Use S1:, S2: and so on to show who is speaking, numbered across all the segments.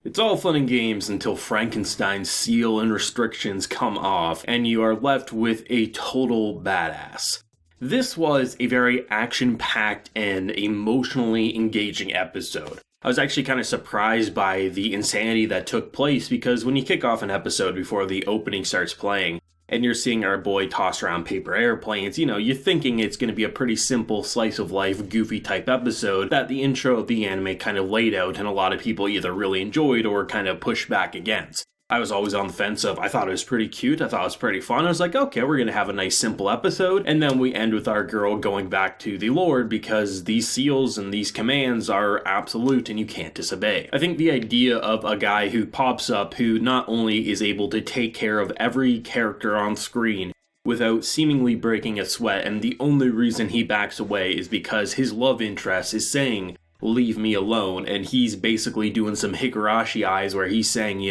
S1: It's all fun and games until Frankenstein's seal and restrictions come off, and you are left with a total badass. This was a very action-packed and emotionally engaging episode. I was actually kind of surprised by the insanity that took place because when you kick off an episode before the opening starts playing, and you're seeing our boy toss around paper airplanes, you're thinking it's going to be a pretty simple slice of life, goofy type episode that the intro of the anime kind of laid out and a lot of people either really enjoyed or kind of pushed back against. I was always on the fence of, I thought it was pretty cute, I thought it was pretty fun, I was like, okay, we're going to have a nice simple episode, and then we end with our girl going back to the Lord because these seals and these commands are absolute and you can't disobey. I think the idea of a guy who pops up who not only is able to take care of every character on screen without seemingly breaking a sweat, and the only reason he backs away is because his love interest is saying, leave me alone, and he's basically doing some Higurashi eyes where he's saying,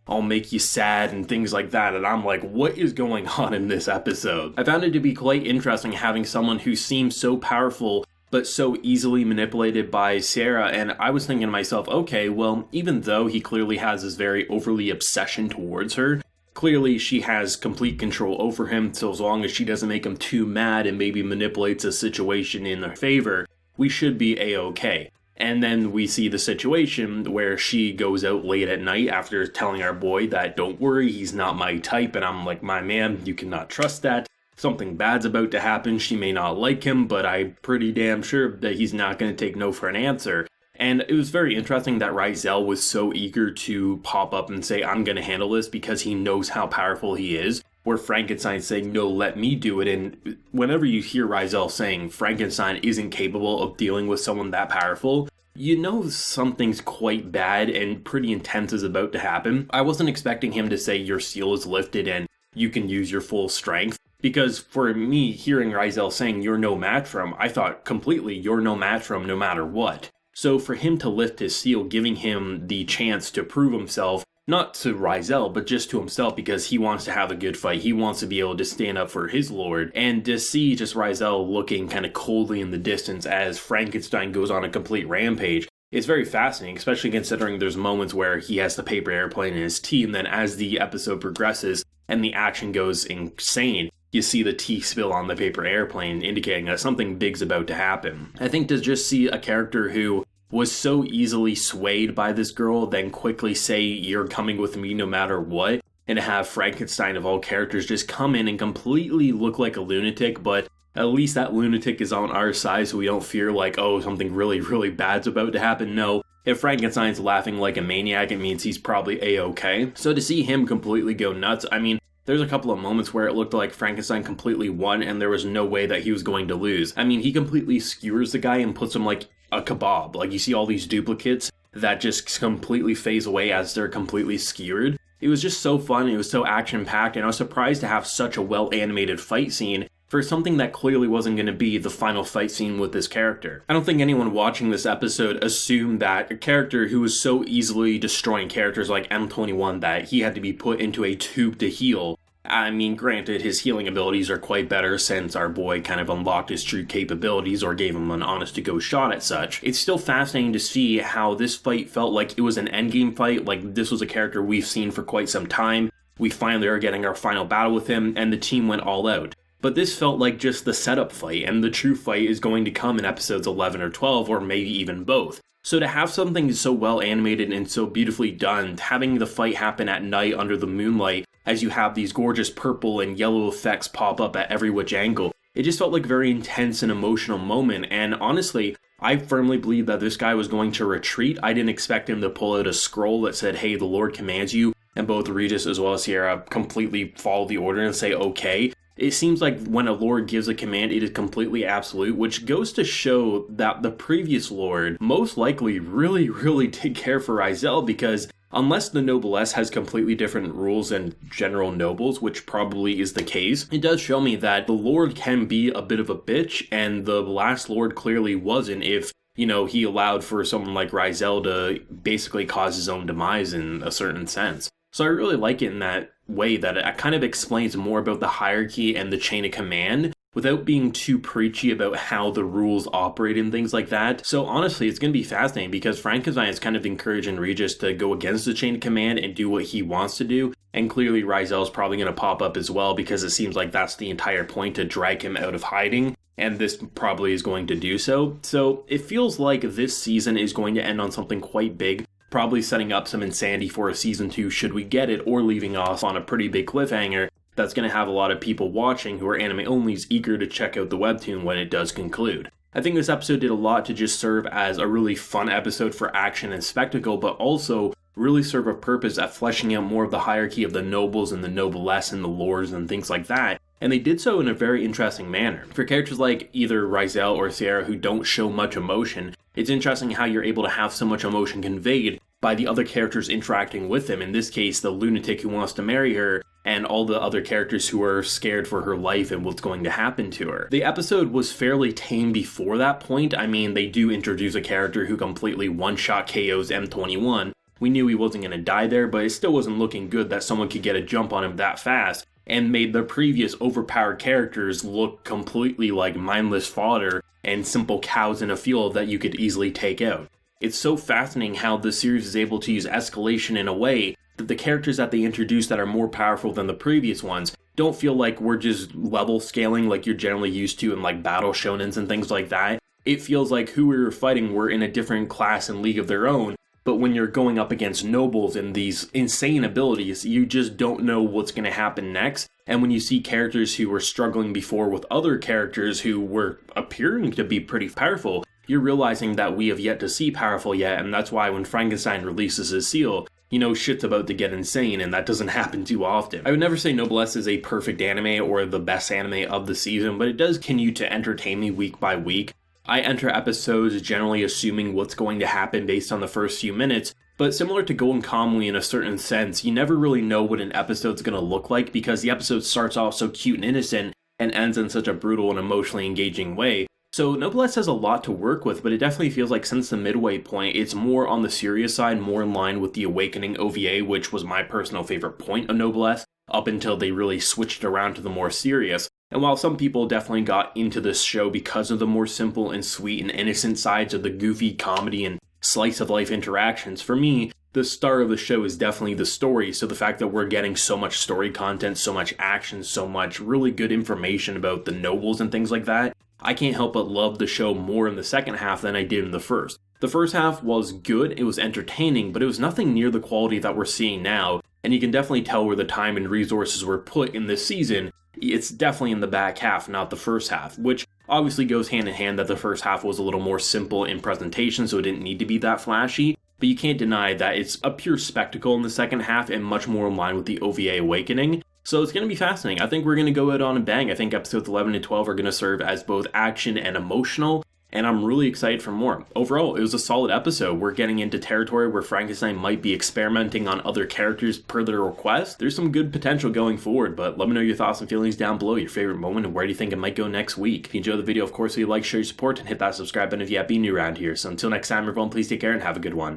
S1: I'll make you sad and things like that, and I'm like, what is going on in this episode? I found it to be quite interesting having someone who seems so powerful but so easily manipulated by Sierra, and I was thinking to myself, okay, well, even though he clearly has this very overly obsession towards her, clearly she has complete control over him, so as long as she doesn't make him too mad and maybe manipulates a situation in her favor, we should be a-okay. And then we see the situation where she goes out late at night after telling our boy that, don't worry, he's not my type. And I'm like, my man, you cannot trust that. Something bad's about to happen. She may not like him, but I'm pretty damn sure that he's not going to take no for an answer. And it was very interesting that Rizel was so eager to pop up and say, I'm going to handle this because he knows how powerful he is. Where Frankenstein's saying, no, let me do it. And whenever you hear Rizel saying Frankenstein isn't capable of dealing with someone that powerful, you know something's quite bad and pretty intense is about to happen. I wasn't expecting him to say your seal is lifted and you can use your full strength. Because for me, hearing Rizel saying you're no match for him, I thought completely you're no match for him no matter what. So for him to lift his seal, giving him the chance to prove himself, not to Rizel, but just to himself because he wants to have a good fight. He wants to be able to stand up for his lord. And to see just Rizel looking kind of coldly in the distance as Frankenstein goes on a complete rampage, it's very fascinating, especially considering there's moments where he has the paper airplane in his teeth, and then as the episode progresses and the action goes insane, you see the tea spill on the paper airplane, indicating that something big's about to happen. I think to just see a character who was so easily swayed by this girl, then quickly say, you're coming with me no matter what, and to have Frankenstein of all characters just come in and completely look like a lunatic, but at least that lunatic is on our side so we don't fear like, oh, something really, really bad's about to happen. No, if Frankenstein's laughing like a maniac, it means he's probably a-okay. So to see him completely go nuts, I mean, there's a couple of moments where it looked like Frankenstein completely won and there was no way that he was going to lose. I mean, he completely skewers the guy and puts him like a kebab. Like, you see all these duplicates that just completely phase away as they're completely skewered. It was just so fun, it was so action-packed, and I was surprised to have such a well-animated fight scene for something that clearly wasn't going to be the final fight scene with this character. I don't think anyone watching this episode assumed that a character who was so easily destroying characters like M21 that he had to be put into a tube to heal. I mean, granted, his healing abilities are quite better since our boy kind of unlocked his true capabilities or gave him an honest-to-go shot at such. It's still fascinating to see how this fight felt like it was an endgame fight, like this was a character we've seen for quite some time. We finally are getting our final battle with him, and the team went all out. But this felt like just the setup fight, and the true fight is going to come in episodes 11 or 12, or maybe even both. So to have something so well animated and so beautifully done, having the fight happen at night under the moonlight, as you have these gorgeous purple and yellow effects pop up at every which angle, it just felt like a very intense and emotional moment, and honestly, I firmly believe that this guy was going to retreat. I didn't expect him to pull out a scroll that said, hey, the Lord commands you, and both Regis as well as Sierra completely follow the order and say, okay. It seems like when a Lord gives a command, it is completely absolute, which goes to show that the previous Lord most likely really, really did care for Rizel, because unless the Noblesse has completely different rules than general nobles, which probably is the case, it does show me that the Lord can be a bit of a bitch, and the last Lord clearly wasn't if, he allowed for someone like Rizel to basically cause his own demise in a certain sense. So I really like it in that way that it kind of explains more about the hierarchy and the chain of command without being too preachy about how the rules operate and things like that. So honestly, it's going to be fascinating because Frankenstein is kind of encouraging Regis to go against the chain of command and do what he wants to do. And clearly Rizel is probably going to pop up as well because it seems like that's the entire point, to drag him out of hiding. And this probably is going to do so. So it feels like this season is going to end on something quite big, probably setting up some insanity for a season 2 should we get it, or leaving off on a pretty big cliffhanger that's going to have a lot of people watching who are anime onlys eager to check out the webtoon when it does conclude. I think this episode did a lot to just serve as a really fun episode for action and spectacle, but also really serve a purpose at fleshing out more of the hierarchy of the nobles and the noblesse and the lords and things like that. And they did so in a very interesting manner. For characters like either Rizel or Sierra who don't show much emotion, it's interesting how you're able to have so much emotion conveyed by the other characters interacting with them. In this case, the lunatic who wants to marry her, and all the other characters who are scared for her life and what's going to happen to her. The episode was fairly tame before that point. I mean, they do introduce a character who completely one-shot KOs M21. We knew he wasn't going to die there, but it still wasn't looking good that someone could get a jump on him that fast, and made the previous overpowered characters look completely like mindless fodder and simple cows in a field that you could easily take out. It's so fascinating how the series is able to use escalation in a way that the characters that they introduce that are more powerful than the previous ones don't feel like we're just level scaling like you're generally used to in like battle shonens and things like that. It feels like who we were fighting were in a different class and league of their own, but when you're going up against nobles and these insane abilities, you just don't know what's going to happen next. And when you see characters who were struggling before with other characters who were appearing to be pretty powerful, you're realizing that we have yet to see powerful yet, and that's why when Frankenstein releases his seal, you know shit's about to get insane, and that doesn't happen too often. I would never say Noblesse is a perfect anime or the best anime of the season, but it does continue to entertain me week by week. I enter episodes generally assuming what's going to happen based on the first few minutes, but similar to Golden Kamuy in a certain sense, you never really know what an episode's going to look like because the episode starts off so cute and innocent and ends in such a brutal and emotionally engaging way. So Noblesse has a lot to work with, but it definitely feels like since the midway point, it's more on the serious side, more in line with the Awakening OVA, which was my personal favorite point of Noblesse, up until they really switched around to the more serious. And while some people definitely got into this show because of the more simple and sweet and innocent sides of the goofy comedy and slice of life interactions, for me, the star of the show is definitely the story. So the fact that we're getting so much story content, so much action, so much really good information about the nobles and things like that, I can't help but love the show more in the second half than I did in the first. The first half was good, it was entertaining, but it was nothing near the quality that we're seeing now, and you can definitely tell where the time and resources were put in this season. It's definitely in the back half, not the first half, which obviously goes hand in hand that the first half was a little more simple in presentation, so it didn't need to be that flashy, but you can't deny that it's a pure spectacle in the second half and much more in line with the OVA Awakening. So it's going to be fascinating. I think we're going to go out on a bang. I think episodes 11 and 12 are going to serve as both action and emotional, and I'm really excited for more. Overall, it was a solid episode. We're getting into territory where Frankenstein might be experimenting on other characters per their request. There's some good potential going forward, but let me know your thoughts and feelings down below, your favorite moment, and where do you think it might go next week. If you enjoyed the video, of course, leave a like, share your support, and hit that subscribe button if you have been new around here. So until next time, everyone, please take care and have a good one.